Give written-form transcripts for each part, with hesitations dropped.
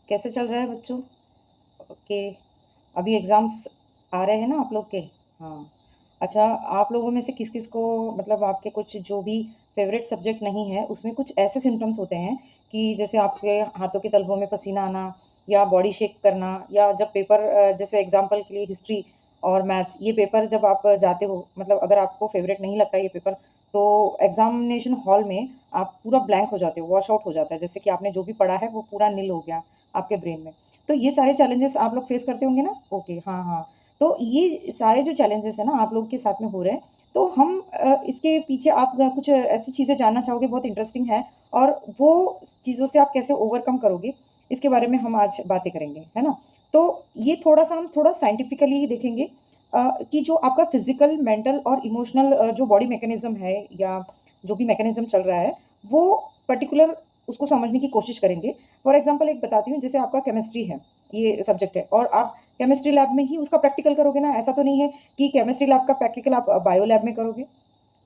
कैसे चल रहा है बच्चों? ओके। अभी एग्ज़ाम्स आ रहे हैं ना आप लोग के? हाँ। अच्छा, आप लोगों में से किस-किस को मतलब आपके कुछ जो भी फ़ेवरेट सब्जेक्ट नहीं है, उसमें कुछ ऐसे सिम्पटम्स होते हैं कि जैसे आपके हाथों के तलवों में पसीना आना या बॉडी शेक करना या जब पेपर जैसे एग्ज़ाम्पल के लिए हिस्ट्री और मैथ्स ये पेपर जब आप जाते हो मतलब अगर आपको फ़ेवरेट नहीं लगता ये पेपर, तो एग्ज़ामिनेशन हॉल में आप पूरा ब्लैंक हो जाते हो, वॉश आउट हो जाता है। जैसे कि आपने जो भी पढ़ा है वो पूरा निल हो गया आपके ब्रेन में। तो ये सारे चैलेंजेस आप लोग फेस करते होंगे ना? ओके, हाँ, हाँ। तो ये सारे जो चैलेंजेस हैं ना आप लोग के साथ में हो रहे हैं, तो हम इसके पीछे आप कुछ ऐसी चीज़ें जानना चाहोगे बहुत इंटरेस्टिंग है और वो चीज़ों से आप कैसे ओवरकम करोगे, इसके बारे में हम आज बातें करेंगे, है ना? तो ये थोड़ा-सा हम थोड़ा साइंटिफिकली ही देखेंगे कि जो आपका फिज़िकल, मेंटल और इमोशनल जो बॉडी मैकेनिज़्म है या जो भी मैकेनिज़्म चल रहा है, वो पर्टिकुलर उसको समझने की कोशिश करेंगे। फॉर एग्ज़ाम्पल एक बताती हूँ, जैसे आपका केमिस्ट्री है, ये सब्जेक्ट है और आप केमिस्ट्री लैब में ही उसका प्रैक्टिकल करोगे ना, ऐसा तो नहीं है कि केमिस्ट्री लैब का प्रैक्टिकल आप बायो लैब में करोगे,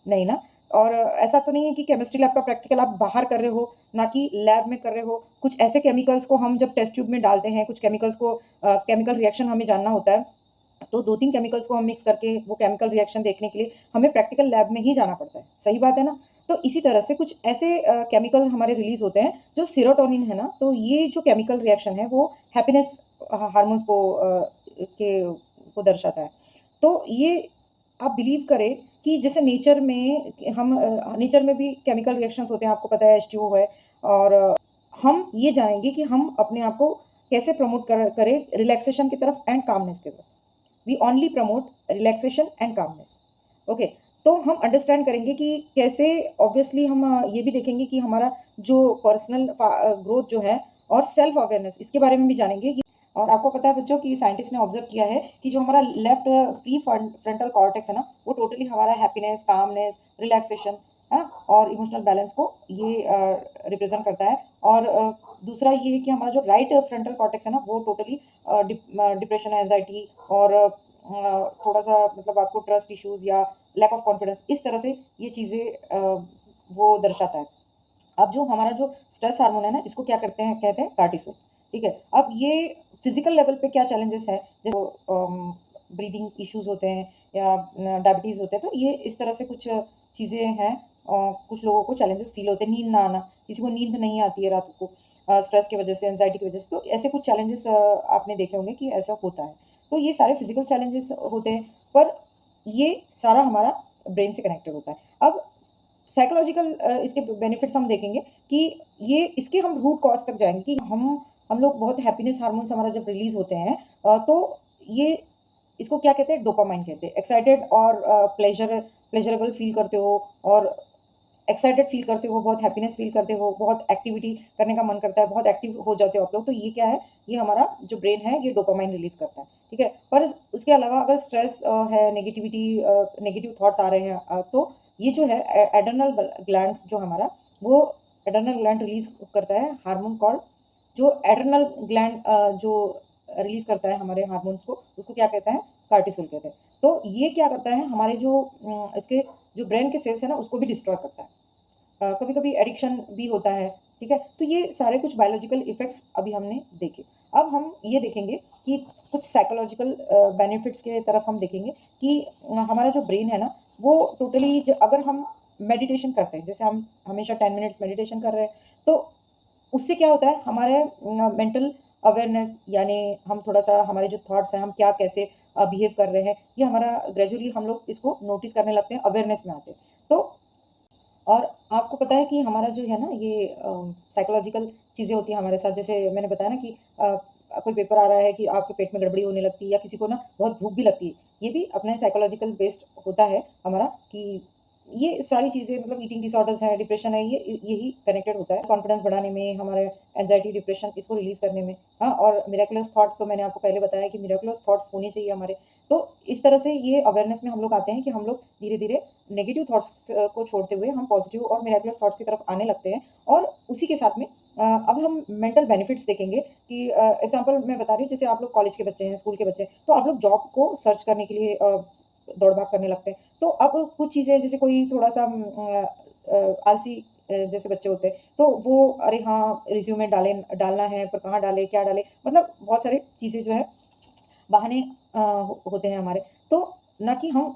नहीं ना? और ऐसा तो नहीं है कि केमिस्ट्री लैब का प्रैक्टिकल आप बाहर कर रहे हो, ना कि लैब में कर रहे हो। कुछ ऐसे केमिकल्स को हम जब टेस्ट ट्यूब में डालते हैं, कुछ केमिकल्स को केमिकल रिएक्शन हमें जानना होता है, तो 2-3 केमिकल्स को हम मिक्स करके वो केमिकल रिएक्शन देखने के लिए हमें प्रैक्टिकल लैब में ही जाना पड़ता है, सही बात है ना? तो इसी तरह से कुछ ऐसे केमिकल हमारे रिलीज़ होते हैं, जो सेरोटोनिन है ना, तो ये जो केमिकल रिएक्शन है वो हैप्पीनेस हार्मोन्स को दर्शाता है। तो ये आप बिलीव करें कि जैसे नेचर में हम नेचर में भी केमिकल रिएक्शंस होते हैं, आपको पता है H2O है और हम ये जानेंगे कि हम अपने आप को कैसे प्रमोट करें रिलैक्सेशन की तरफ एंड कामनेस की तरफ। We only promote relaxation and calmness. Okay, तो हम अंडरस्टैंड करेंगे कि कैसे ऑब्वियसली हम ये भी देखेंगे कि हमारा जो पर्सनल ग्रोथ जो है और सेल्फ अवेयरनेस इसके बारे में भी जानेंगे कि और आपको पता है बच्चों कि साइंटिस्ट ने ऑब्जर्व किया है कि जो हमारा लेफ्ट प्री फ्रंटल कॉर्टेक्स है ना, वो टोटली हमारा हैप्पीनेस, कामनेस, रिलैक्सेशन है और इमोशनल बैलेंस को ये रिप्रेजेंट करता है और दूसरा ये है कि हमारा जो राइट फ्रंटल कॉर्टेक्स है ना, वो टोटली डिप्रेशन, एंजाइटी और थोड़ा-सा मतलब आपको ट्रस्ट इश्यूज़ या लैक ऑफ कॉन्फिडेंस इस तरह से ये चीज़ें वो दर्शाता है। अब जो हमारा जो स्ट्रेस हार्मोन है ना, इसको क्या करते हैं कहते हैं कार्टिसोल, ठीक है? अब ये फिज़िकल लेवल पे क्या चैलेंजेस हैं, जैसे ब्रीथिंग इश्यूज़ होते हैं या डायबिटीज़ होते हैं, तो ये इस तरह से कुछ चीज़ें हैं। कुछ लोगों को चैलेंजेस फ़ील होते हैं, नींद ना आना, किसी को नींद नहीं आती है रात को स्ट्रेस की वजह से, एंग्ज़ायटी की वजह से, तो ऐसे कुछ चैलेंजेस आपने देखे होंगे कि ऐसा होता है। तो ये सारे फिज़िकल चैलेंजेस होते हैं, पर ये सारा हमारा ब्रेन से कनेक्टेड होता है। अब साइकोलॉजिकल इसके बेनिफिट्स हम देखेंगे कि ये इसके हम रूट कॉज़ तक जाएँगे कि हम लोग बहुत हैप्पीनेस हार्मोन्स हमारा जब रिलीज़ होते हैं तो ये इसको क्या कहते हैं डोपामाइन कहते हैं। एक्साइटेड और प्लेज़रेबल फ़ील करते हो और एक्साइटेड फ़ील करते हो, बहुत हैप्पीनेस फ़ील करते हो, बहुत एक्टिविटी करने का मन करता है, बहुत एक्टिव हो जाते हो आप लोग, तो ये क्या है, ये हमारा जो ब्रेन है, ये डोपामाइन रिलीज़ करता है, ठीक है? पर उसके अलावा अगर स्ट्रेस है, नेगेटिविटी नेगेटिव थॉट्स आ रहे हैं तो ये जो है एड्रेनल ग्लैंड्स जो हमारा, वो एड्रेनल ग्लैंड रिलीज़ करता है हार्मोन कॉल्ड जो एड्रेनल ग्लैंड जो रिलीज़ करता है हमारे हार्मोन्स को, उसको क्या कहते हैं, कार्टिसोल कहते हैं। तो ये क्या करता है, हमारे जो इसके जो ब्रेन के सेल्स हैं ना, उसको भी डिस्ट्रॉय करता है। कभी-कभी एडिक्शन भी होता है, ठीक है? तो ये सारे कुछ बायोलॉजिकल इफ़ेक्ट्स अभी हमने देखे। अब हम ये देखेंगे कि कुछ साइकोलॉजिकल बेनिफिट्स के तरफ हम देखेंगे कि हमारा जो ब्रेन है ना, वो टोटली ज अगर हम मेडिटेशन करते हैं, जैसे हम हमेशा 10 मिनट्स मेडिटेशन कर रहे हैं, तो उससे क्या होता है हमारे मेंटल अवेयरनेस यानी हम थोड़ा-सा हमारे जो थॉट्स हैं, हम क्या कैसे बिहेव कर रहे हैं, ये हमारा ग्रेजुअली हम लोग इसको नोटिस करने लगते हैं, अवेयरनेस में आते हैं। तो और आपको पता है कि हमारा जो है ना ये साइकोलॉजिकल चीज़ें होती हैं हमारे साथ जैसे मैंने बताया ना कि कोई पेपर आ रहा है कि आपके पेट में गड़बड़ी होने लगती है या किसी को ना बहुत भूख भी लगती है। ये भी अपने साइकोलॉजिकल बेस्ड होता है हमारा कि ये सारी चीज़ें मतलब ईटिंग डिसऑर्डर्स है, डिप्रेशन है, ये यही कनेक्टेड होता है। कॉन्फिडेंस बढ़ाने में, हमारे एंग्ज़ायटी, डिप्रेशन इसको रिलीज़ करने में। हाँ, और मिरेकुलस थॉट्स तो मैंने आपको पहले बताया कि मिरेकुलस थॉट्स होने चाहिए हमारे। तो इस तरह से ये अवेयरनेस में हम लोग आते हैं कि हम लोग धीरे-धीरे नेगेटिव थॉट्स को छोड़ते हुए हम पॉजिटिव और मिरेकुलस थॉट्स की तरफ आने लगते हैं और उसी के साथ में अब हम मेंटल बेनिफिट्स देखेंगे कि एग्जांपल मैं बता रही हूँ जैसे आप लोग कॉलेज के बच्चे हैं, स्कूल के बच्चे हैं, तो आप लोग जॉब को सर्च करने के लिए दौड़-भाग करने लगते हैं। तो अब कुछ चीज़ें जैसे कोई थोड़ा-सा आलसी जैसे बच्चे होते हैं, तो वो अरे हाँ, रिज़्यूमे डालना है, पर कहाँ डालें, क्या डालें? मतलब बहुत सारी चीज़ें जो है बहाने होते हैं हमारे। तो ना कि हम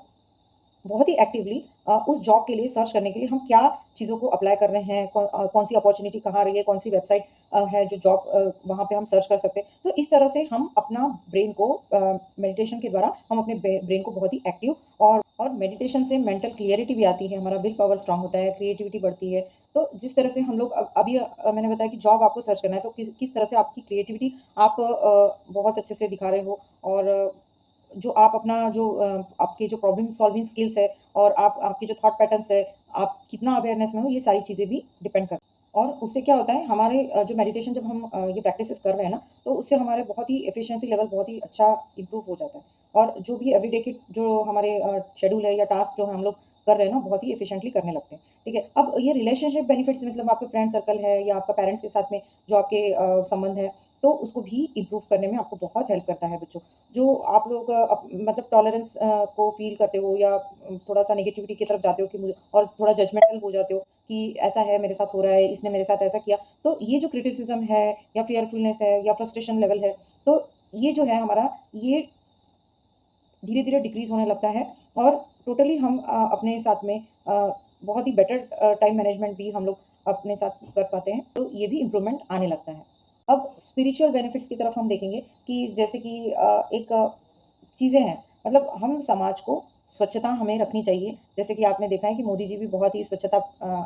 बहुत ही एक्टिवली उस जॉब के लिए सर्च करने के लिए हम क्या चीज़ों को अप्लाई कर रहे हैं, कौन सी अपॉर्च्युनिटी कहाँ आ रही है, कौन सी वेबसाइट है जो जॉब वहाँ पे हम सर्च कर सकते हैं। तो इस तरह से हम अपना ब्रेन को मेडिटेशन के द्वारा हम अपने ब्रेन को बहुत ही एक्टिव और मेडिटेशन से मेंटल क्लियरिटी भी आती है, हमारा विल पावर स्ट्रांग होता है, क्रिएटिविटी बढ़ती है। तो जिस तरह से हम लोग अभी मैंने बताया कि जॉब आपको सर्च करना है, तो किस तरह से आपकी क्रिएटिविटी आप बहुत अच्छे से दिखा रहे हो और जो आप अपना जो आपके जो प्रॉब्लम सॉल्विंग स्किल्स है और आप आपके जो थॉट पैटर्न्स है, आप कितना अवेयरनेस में हो, ये सारी चीज़ें भी डिपेंड करती हैं। और उससे क्या होता है हमारे जो मेडिटेशन जब हम ये प्रैक्टिसेस कर रहे हैं ना, तो उससे हमारे बहुत ही एफिशिएंसी लेवल बहुत ही अच्छा इम्प्रूव हो जाता है। और जो भी एवरीडे के जो हमारे शेड्यूल है या टास्क जो हम लोग कर रहे हैं ना, बहुत ही एफिशिएंटली करने लगते हैं। ठीक है? अब ये रिलेशनशिप बेनिफिट्स मतलब आपके फ्रेंड सर्कल है या आपका पेरेंट्स के साथ में जो आपके संबंध है, तो उसको भी इम्प्रूव करने में आपको बहुत हेल्प करता है बच्चों। जो आप लोग मतलब टॉलरेंस को फ़ील करते हो या थोड़ा-सा नेगेटिविटी की तरफ जाते हो कि मुझे और थोड़ा जजमेंटल हो जाते हो कि ऐसा है, मेरे साथ हो रहा है, इसने मेरे साथ ऐसा किया। तो ये जो क्रिटिसिज़्म है या फ़ियरफुलनेस है या फ्रस्ट्रेशन लेवल है, तो ये जो है हमारा, ये धीरे-धीरे डिक्रीज़ होने लगता है और टोटली हम अपने साथ में बहुत ही बेटर टाइम मैनेजमेंट भी हम लोग अपने साथ कर पाते हैं, तो ये भी इम्प्रूवमेंट आने लगता है। अब स्पिरिचुअल बेनिफिट्स की तरफ हम देखेंगे कि जैसे कि एक चीज़ें हैं, मतलब हम समाज को स्वच्छता हमें रखनी चाहिए। जैसे कि आपने देखा है कि मोदी जी भी बहुत ही स्वच्छता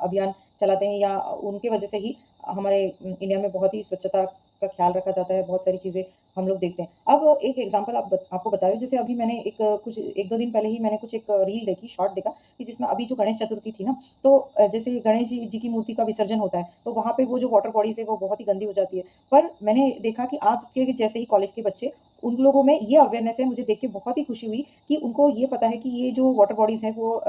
अभियान चलाते हैं या उनके वजह से ही हमारे इंडिया में बहुत ही स्वच्छता का ख़्याल रखा जाता है, बहुत सारी चीज़ें हम लोग देखते हैं। अब एक एग्ज़ाम्पल आपको बता रही हूँ, जैसे अभी मैंने कुछ 1-2 दिन पहले ही मैंने कुछ एक रील देखी, शॉर्ट देखा कि जिसमें अभी जो गणेश चतुर्थी थी ना, तो जैसे गणेश जी की मूर्ति का विसर्जन होता है, तो वहाँ पे वो जो वाटर बॉडीज़ है, वो बहुत ही गंदी हो जाती है। पर मैंने देखा कि आपके जैसे ही कॉलेज के बच्चे, उन लोगों में ये अवेयरनेस है, मुझे देख के बहुत ही खुशी हुई कि उनको ये पता है कि ये जो वाटर बॉडीज़ हैं, वो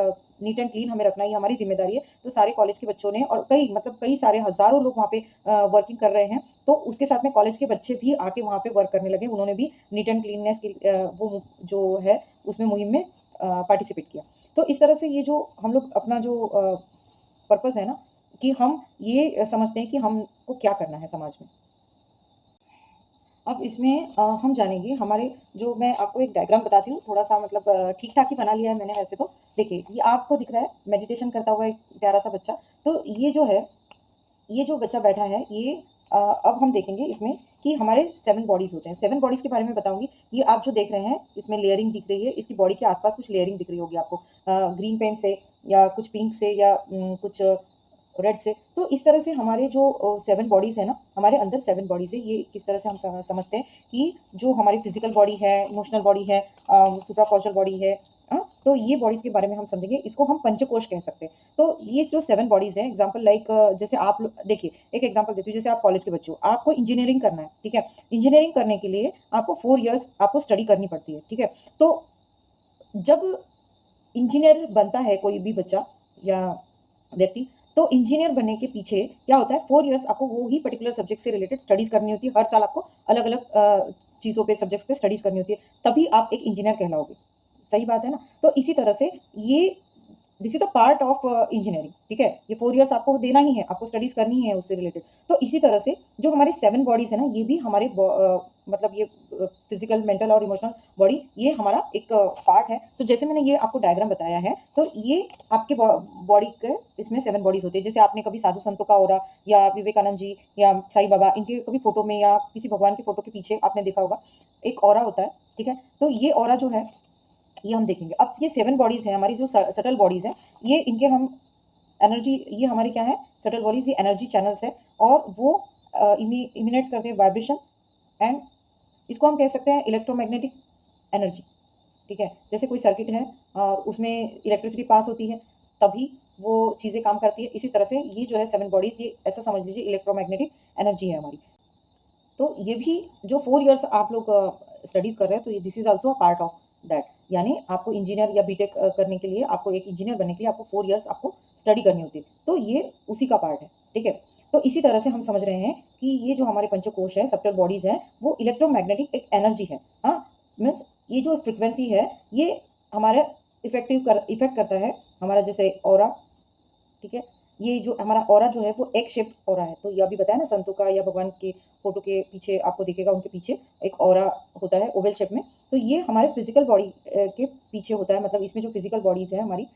नीट एंड क्लीन हमें रखना ये हमारी ज़िम्मेदारी है। तो सारे कॉलेज के बच्चों ने और कई सारे हज़ारों लोग वहाँ पे वर्किंग कर रहे हैं। तो उसके साथ में कॉलेज के बच्चे भी आके वहाँ पे वर्क करने लगे। उन्होंने भी नीट एंड क्लीननेस की वो जो है उसमें मुहिम में पार्टिसिपेट किया। तो इस तरह से ये जो हम लोग अपना जो पर्पज़ है ना, कि हम ये समझते हैं कि हमको क्या करना है समाज में। अब इसमें हम जानेंगे हमारे जो मैं आपको एक डायग्राम बताती हूँ, थोड़ा-सा मतलब ठीक-ठाक ही बना लिया है मैंने वैसे तो। देखिए, ये आपको दिख रहा है मेडिटेशन करता हुआ एक प्यारा-सा बच्चा। तो ये जो है, ये जो बच्चा बैठा है, ये अब हम देखेंगे इसमें कि हमारे 7 बॉडीज़ होते हैं। 7 बॉडीज़ के बारे में बताऊँगी। ये आप जो देख रहे हैं, इसमें लेयरिंग दिख रही है, इसकी बॉडी के आस-पास कुछ लेयरिंग दिख रही होगी आपको। ग्रीन पेन से या कुछ पिंक से या कुछ रेड से। तो इस तरह से हमारे जो 7 बॉडीज़ है ना, हमारे अंदर 7 बॉडीज़ है। ये किस तरह से हम समझते हैं कि जो हमारी फिज़िकल बॉडी है, इमोशनल बॉडी है, सुप्राकॉन्शियल बॉडी है, तो ये बॉडीज़ के बारे में हम समझेंगे। इसको हम पंचकोश कह सकते हैं। तो ये जो 7 बॉडीज़ हैं, एग्ज़ाम्पल लाइक जैसे आप लोग देखिए, एक एग्ज़ाम्पल देती हूँ, जैसे आप कॉलेज के बच्चे हो, आपको इंजीनियरिंग करना है, ठीक है? इंजीनियरिंग करने के लिए आपको 4 इयर्स आपको स्टडी करनी पड़ती है, ठीक है? तो जब इंजीनियर बनता है कोई भी बच्चा या व्यक्ति, तो इंजीनियर बनने के पीछे क्या होता है, 4 इयर्स आपको वो ही पर्टिकुलर सब्जेक्ट से रिलेटेड स्टडीज़ करनी होती है। हर साल आपको अलग-अलग चीज़ों पे, सब्जेक्ट्स पे स्टडीज़ करनी होती है, तभी आप एक इंजीनियर कहलाओगे। सही बात है ना? तो इसी तरह से ये this is a part of engineering, ठीक है? ये 4 इयर्स आपको देना ही है, आपको स्टडीज़ करनी है उससे रिलेटेड। तो इसी तरह से जो हमारी 7 बॉडीज़ है ना, ये भी हमारे मतलब ये फिज़िकल, मेंटल और इमोशनल बॉडी, ये हमारा एक पार्ट है। तो जैसे मैंने ये आपको डायग्राम बताया है, तो ये आपके बॉडी के इसमें 7 बॉडीज़ होती है। जैसे आपने कभी साधु संतों का ऑरा या विवेकानंद जी या साईं बाबा, इनके कभी फ़ोटो में या किसी भगवान की फ़ोटो के पीछे आपने देखा होगा, एक ऑरा होता है, ठीक है? तो ये ऑरा जो है, ये हम देखेंगे। अब ये 7 बॉडीज़ हैं हमारी, जो सटल बॉडीज़ हैं, ये इनके हम एनर्जी, ये हमारी क्या है, सटल बॉडीज़, ये एनर्जी चैनल्स है और वो इमिनेट्स करते हैं वाइब्रेशन एंड इसको हम कह सकते हैं इलेक्ट्रोमैग्नेटिक एनर्जी, ठीक है? जैसे कोई सर्किट है और उसमें इलेक्ट्रिसिटी पास होती है, तभी वो चीज़ें काम करती है। इसी तरह से ये जो है 7 बॉडीज़, ये ऐसा समझ लीजिए इलेक्ट्रोमैग्नेटिक एनर्जी है हमारी। तो ये भी जो 4 इयर्स आप लोग स्टडीज़ कर रहे हैं, तो ये this is also a part of that. यानी आपको इंजीनियर या बीटेक करने के लिए, आपको एक इंजीनियर बनने के लिए आपको 4 इयर्स आपको स्टडी करनी होती है। तो ये उसी का पार्ट है, ठीक है? तो इसी तरह से हम समझ रहे हैं कि ये जो हमारे पंचकोश हैं, सब्टल बॉडीज़ हैं, वो इलेक्ट्रोमैग्नेटिक एक एनर्जी है। हाँ? मीन्स ये जो फ्रीक्वेंसी है, ये हमारे इफ़ेक्ट करता है, हमारा जैसे ऑरा, ठीक है? ये जो हमारा ऑरा जो है वो एग शेप्ड ऑरा है। तो ये अभी बताया ना संतों का या भगवान के फोटो के पीछे आपको दिखेगा, उनके पीछे एक ऑरा होता है ओवल शेप में। तो ये हमारे फिजिकल बॉडी के पीछे होता है, मतलब इसमें जो फिजिकल बॉडीज है हमारी।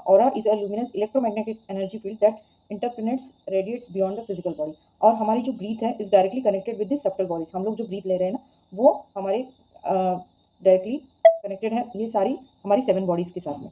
Aura is a luminous electromagnetic energy field that interpenetrates radiates beyond the physical body. और हमारी जो ब्रीथ है is directly connected with this subtle bodies. हम लोग जो ब्रीथ ले रहे हैं ना वो हमारे डायरेक्टली कनेक्टेड है ये सारी हमारी 7 बॉडीज के साथ में।